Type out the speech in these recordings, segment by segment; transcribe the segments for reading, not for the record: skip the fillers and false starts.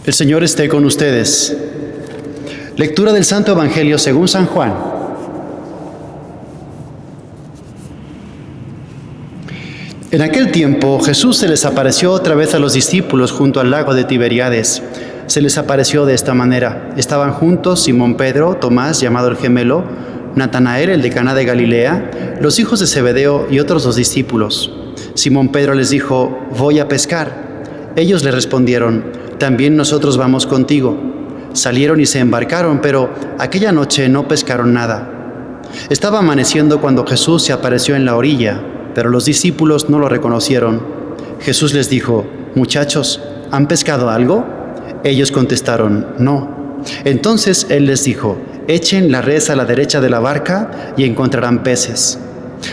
El Señor esté con ustedes. Lectura del Santo Evangelio según San Juan. En aquel tiempo Jesús se les apareció otra vez a los discípulos junto al lago de Tiberíades. Se les apareció de esta manera. Estaban juntos Simón Pedro, Tomás, llamado el gemelo, Natanael, el de Caná de Galilea, los hijos de Zebedeo y otros 2 discípulos. Simón Pedro les dijo: «Voy a pescar». Ellos le respondieron: «También nosotros vamos contigo». Salieron y se embarcaron, pero aquella noche no pescaron nada. Estaba amaneciendo cuando Jesús se apareció en la orilla, pero los discípulos no lo reconocieron. Jesús les dijo: «Muchachos, ¿han pescado algo?». Ellos contestaron: «No». Entonces Él les dijo: «Echen la red a la derecha de la barca y encontrarán peces».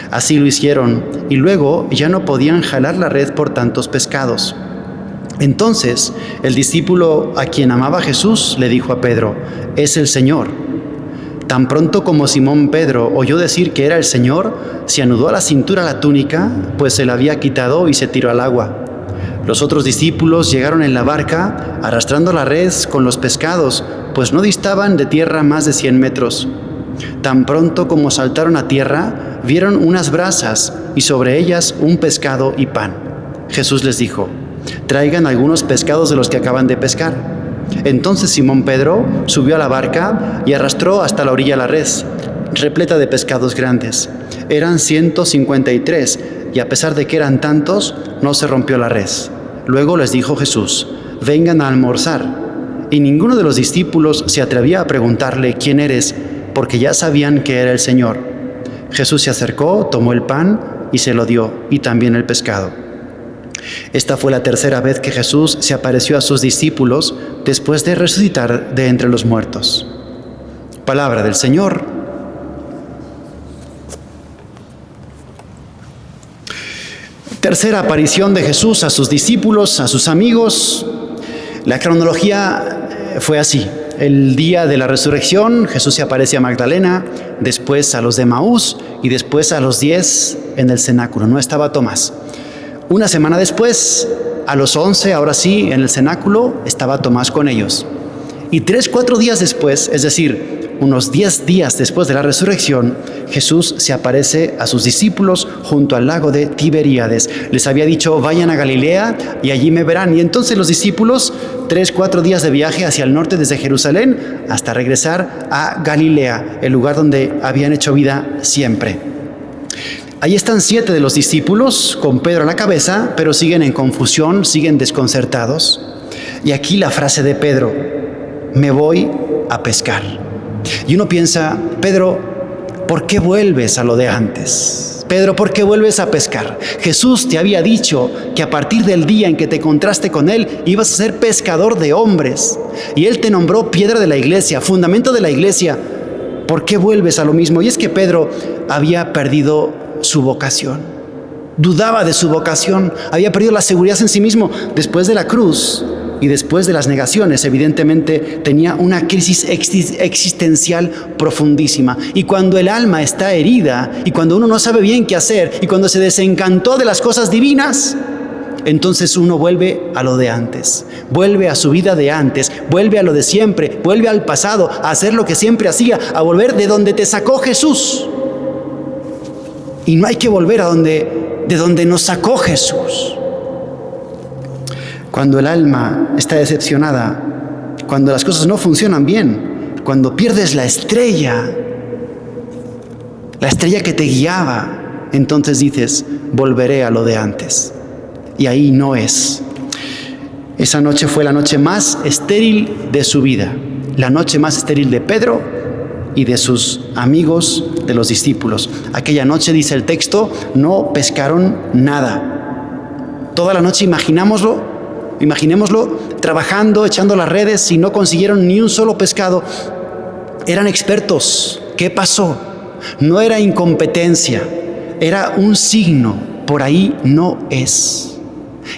Así lo hicieron, y luego ya no podían jalar la red por tantos pescados. Entonces el discípulo a quien amaba Jesús le dijo a Pedro: «Es el Señor». Tan pronto como Simón Pedro oyó decir que era el Señor, se anudó a la cintura la túnica, pues se la había quitado, y se tiró al agua. Los otros discípulos llegaron en la barca, arrastrando la red con los pescados, pues no distaban de tierra más de 100 metros. Tan pronto como saltaron a tierra, vieron unas brasas y sobre ellas un pescado y pan. Jesús les dijo: «Traigan algunos pescados de los que acaban de pescar». Entonces Simón Pedro subió a la barca y arrastró hasta la orilla la red, repleta de pescados grandes. Eran 153, y a pesar de que eran tantos, no se rompió la red. Luego les dijo Jesús: «Vengan a almorzar». Y ninguno de los discípulos se atrevía a preguntarle: «¿Quién eres?», porque ya sabían que era el Señor. Jesús se acercó, tomó el pan y se lo dio, y también el pescado. Esta fue la tercera vez que Jesús se apareció a sus discípulos después de resucitar de entre los muertos. Palabra del Señor. Tercera aparición de Jesús a sus discípulos, a sus amigos. La cronología fue así. El día de la resurrección, Jesús se aparece a Magdalena, después a los de Emaús y después a los 10 en el cenáculo. No estaba Tomás. Una semana después, a los 11, ahora sí, en el cenáculo, estaba Tomás con ellos. Y 3-4 días después, es decir, unos 10 días después de la resurrección, Jesús se aparece a sus discípulos junto al lago de Tiberíades. Les había dicho: «Vayan a Galilea y allí me verán». Y entonces los discípulos, 3-4 días de viaje hacia el norte desde Jerusalén hasta regresar a Galilea, el lugar donde habían hecho vida siempre. Ahí están 7 de los discípulos, con Pedro a la cabeza, pero siguen en confusión, siguen desconcertados. Y aquí la frase de Pedro: «Me voy a pescar». Y uno piensa: Pedro, ¿por qué vuelves a lo de antes? Pedro, ¿por qué vuelves a pescar? Jesús te había dicho que a partir del día en que te encontraste con Él, ibas a ser pescador de hombres. Y Él te nombró piedra de la iglesia, fundamento de la iglesia. ¿Por qué vuelves a lo mismo? Y es que Pedro había perdido su vocación. Dudaba de su vocación, había perdido la seguridad en sí mismo. Después de la cruz y después de las negaciones, evidentemente tenía una crisis existencial profundísima. Y cuando el alma está herida, y cuando uno no sabe bien qué hacer, y cuando se desencantó de las cosas divinas, entonces uno vuelve a lo de antes, vuelve a su vida de antes, vuelve a lo de siempre, vuelve al pasado, a hacer lo que siempre hacía, a volver de donde te sacó Jesús. Y no hay que volver de donde nos sacó Jesús. Cuando el alma está decepcionada, cuando las cosas no funcionan bien, cuando pierdes la estrella que te guiaba, entonces dices: volveré a lo de antes. Y ahí no es. Esa noche fue la noche más estéril de su vida, la noche más estéril de Pedro y de sus amigos, de los discípulos. Aquella noche, dice el texto, no pescaron nada. Toda la noche, imaginémoslo, trabajando, echando las redes, y no consiguieron ni un solo pescado. Eran expertos. ¿Qué pasó? No era incompetencia, era un signo. Por ahí no es.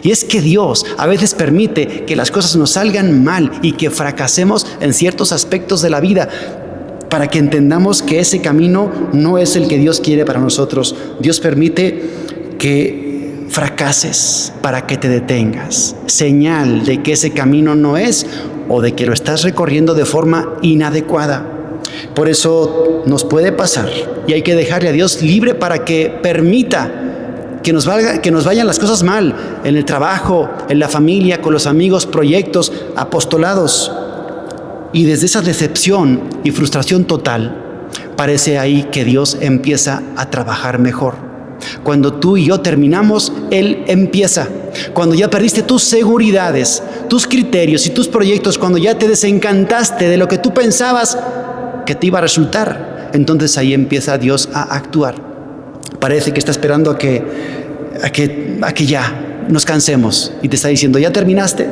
Y es que Dios a veces permite que las cosas nos salgan mal y que fracasemos en ciertos aspectos de la vida, para que entendamos que ese camino no es el que Dios quiere para nosotros. Dios permite que fracases para que te detengas, señal de que ese camino no es o de que lo estás recorriendo de forma inadecuada. Por eso nos puede pasar y hay que dejarle a Dios libre para que permita que nos vayan las cosas mal en el trabajo, en la familia, con los amigos, proyectos, apostolados. Y desde esa decepción y frustración total, parece ahí que Dios empieza a trabajar mejor. Cuando tú y yo terminamos, Él empieza. Cuando ya perdiste tus seguridades, tus criterios y tus proyectos, cuando ya te desencantaste de lo que tú pensabas que te iba a resultar, entonces ahí empieza Dios a actuar. Parece que está esperando a que ya nos cansemos y te está diciendo, ¿ya terminaste?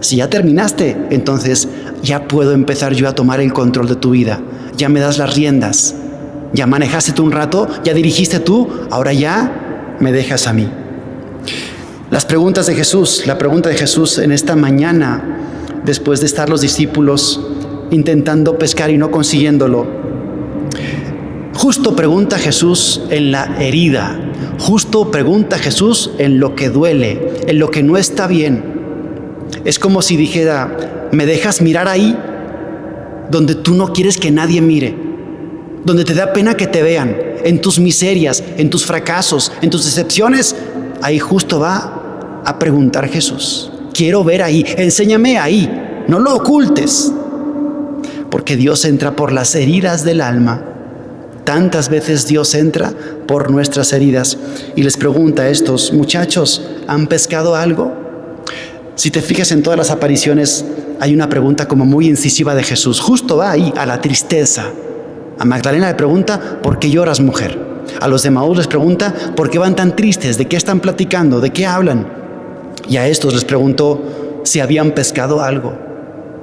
Si ya terminaste, entonces ya puedo empezar yo a tomar el control de tu vida. Ya me das las riendas. Ya manejaste tú un rato, ya dirigiste tú, ahora ya me dejas a mí. Las preguntas de Jesús, la pregunta de Jesús en esta mañana, después de estar los discípulos intentando pescar y no consiguiéndolo. Justo pregunta Jesús en la herida, justo pregunta Jesús en lo que duele, en lo que no está bien. Es como si dijera, ¿me dejas mirar ahí donde tú no quieres que nadie mire? Donde te da pena que te vean, en tus miserias, en tus fracasos, en tus decepciones. Ahí justo va a preguntar Jesús. Quiero ver ahí, enséñame ahí, no lo ocultes. Porque Dios entra por las heridas del alma. Tantas veces Dios entra por nuestras heridas y les pregunta a estos muchachos, ¿han pescado algo? Si te fijas en todas las apariciones, hay una pregunta como muy incisiva de Jesús. Justo va ahí, a la tristeza. A Magdalena le pregunta, ¿por qué lloras, mujer? A los de Emaús les pregunta, ¿por qué van tan tristes? ¿De qué están platicando? ¿De qué hablan? Y a estos les preguntó si habían pescado algo.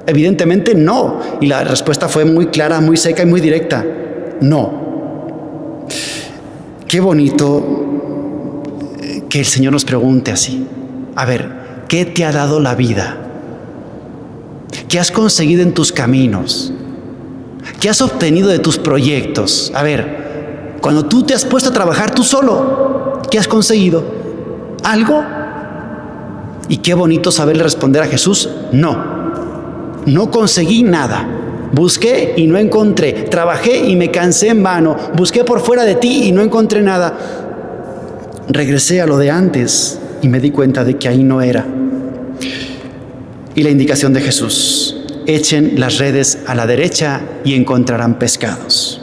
Evidentemente no. Y la respuesta fue muy clara, muy seca y muy directa. No. Qué bonito que el Señor nos pregunte así. A ver, ¿qué te ha dado la vida? ¿Qué has conseguido en tus caminos? ¿Qué has obtenido de tus proyectos? A ver, cuando tú te has puesto a trabajar tú solo, ¿qué has conseguido? ¿Algo? Y qué bonito saberle responder a Jesús, no conseguí nada. Busqué y no encontré. Trabajé y me cansé en vano. Busqué por fuera de ti y no encontré nada. Regresé a lo de antes y me di cuenta de que ahí no era. Y la indicación de Jesús: echen las redes a la derecha y encontrarán pescados.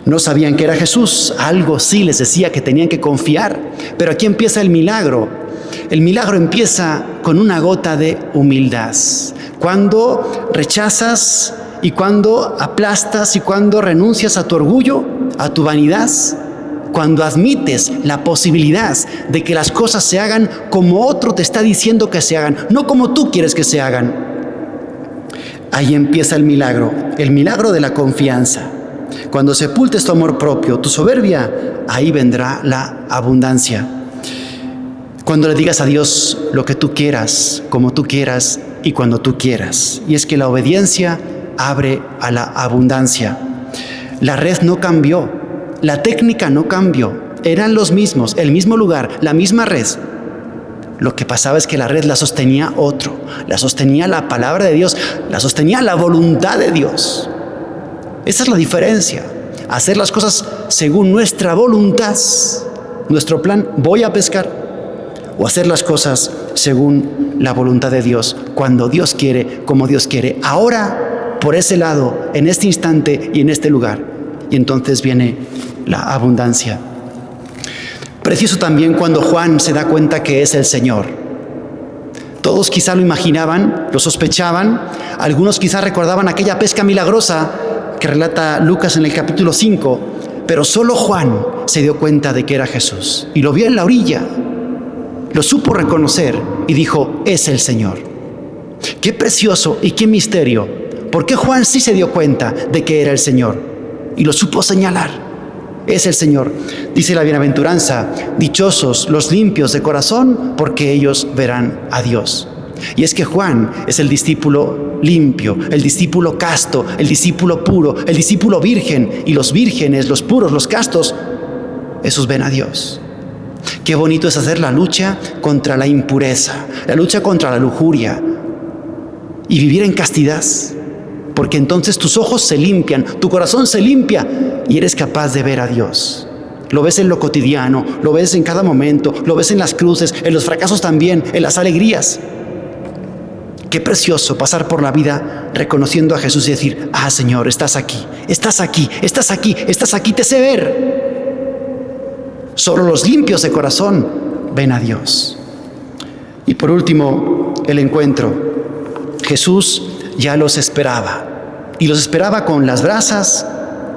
No sabían que era Jesús, algo sí les decía que tenían que confiar, pero aquí empieza el milagro. El milagro empieza con una gota de humildad. Cuando rechazas y cuando aplastas y cuando renuncias a tu orgullo, a tu vanidad, cuando admites la posibilidad de que las cosas se hagan como otro te está diciendo que se hagan, no como tú quieres que se hagan. Ahí empieza el milagro de la confianza. Cuando sepultes tu amor propio, tu soberbia, ahí vendrá la abundancia. Cuando le digas a Dios lo que tú quieras, como tú quieras y cuando tú quieras. Y es que la obediencia abre a la abundancia. La red no cambió, la técnica no cambió, eran los mismos, el mismo lugar, la misma red. Lo que pasaba es que la red la sostenía otro, la sostenía la palabra de Dios, la sostenía la voluntad de Dios. Esa es la diferencia, hacer las cosas según nuestra voluntad, nuestro plan, voy a pescar, o hacer las cosas según la voluntad de Dios, cuando Dios quiere, como Dios quiere, ahora, por ese lado, en este instante y en este lugar. Y entonces viene la abundancia. Precioso también cuando Juan se da cuenta que es el Señor. Todos quizá lo imaginaban, lo sospechaban, algunos quizá recordaban aquella pesca milagrosa que relata Lucas en el capítulo 5, pero solo Juan se dio cuenta de que era Jesús y lo vio en la orilla. Lo supo reconocer y dijo, es el Señor. Qué precioso y qué misterio. ¿Por qué Juan sí se dio cuenta de que era el Señor? Y lo supo señalar. Es el Señor. Dice la bienaventuranza, dichosos los limpios de corazón, porque ellos verán a Dios. Y es que Juan es el discípulo limpio, el discípulo casto, el discípulo puro, el discípulo virgen. Y los vírgenes, los puros, los castos, esos ven a Dios. Qué bonito es hacer la lucha contra la impureza, la lucha contra la lujuria y vivir en castidad, porque entonces tus ojos se limpian, tu corazón se limpia y eres capaz de ver a Dios. Lo ves en lo cotidiano, lo ves en cada momento, lo ves en las cruces, en los fracasos también, en las alegrías. Qué precioso pasar por la vida reconociendo a Jesús y decir: ah, Señor, estás aquí, estás aquí, estás aquí, estás aquí, te sé ver. Solo los limpios de corazón ven a Dios. Y por último, el encuentro. Jesús ya los esperaba, y los esperaba con las brasas,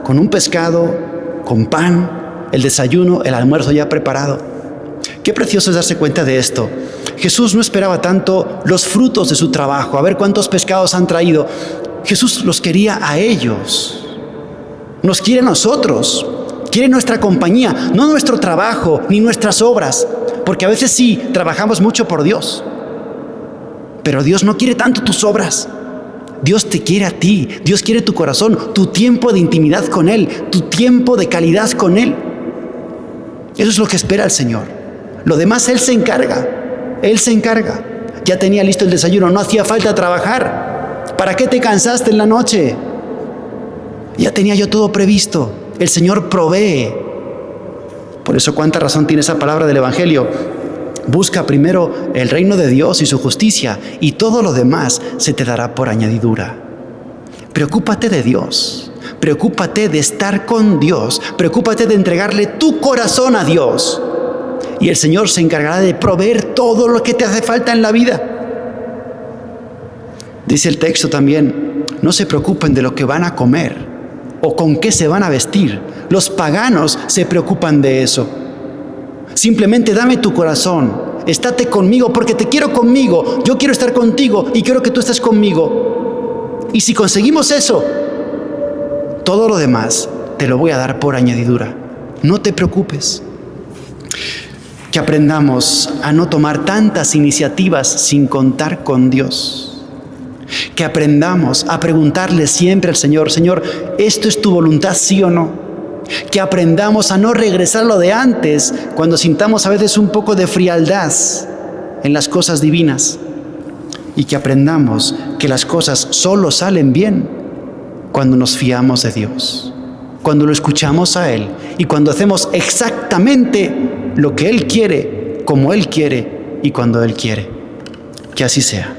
con un pescado, con pan, el desayuno, el almuerzo ya preparado. Qué precioso es darse cuenta de esto. Jesús no esperaba tanto los frutos de su trabajo, a ver cuántos pescados han traído. Jesús los quería a ellos. Nos quiere a nosotros, quiere nuestra compañía, no nuestro trabajo ni nuestras obras, porque a veces sí trabajamos mucho por Dios, pero Dios no quiere tanto tus obras. Dios te quiere a ti, Dios quiere tu corazón, tu tiempo de intimidad con Él, tu tiempo de calidad con Él. Eso es lo que espera el Señor. Lo demás Él se encarga, Él se encarga. Ya tenía listo el desayuno, no hacía falta trabajar. ¿Para qué te cansaste en la noche? Ya tenía yo todo previsto. El Señor provee. Por eso cuánta razón tiene esa palabra del Evangelio. Busca primero el reino de Dios y su justicia, y todo lo demás se te dará por añadidura. Preocúpate de Dios. Preocúpate de estar con Dios. Preocúpate de entregarle tu corazón a Dios. Y el Señor se encargará de proveer todo lo que te hace falta en la vida. Dice el texto también: no se preocupen de lo que van a comer o con qué se van a vestir. Los paganos se preocupan de eso. Simplemente dame tu corazón, estate conmigo porque te quiero conmigo, yo quiero estar contigo y quiero que tú estés conmigo. Y si conseguimos eso, todo lo demás te lo voy a dar por añadidura. No te preocupes. Que aprendamos a no tomar tantas iniciativas sin contar con Dios. Que aprendamos a preguntarle siempre al Señor: Señor, ¿esto es tu voluntad, sí o no? Que aprendamos a no regresar a lo de antes cuando sintamos a veces un poco de frialdad en las cosas divinas. Y que aprendamos que las cosas solo salen bien cuando nos fiamos de Dios, cuando lo escuchamos a Él y cuando hacemos exactamente lo que Él quiere, como Él quiere y cuando Él quiere. Que así sea.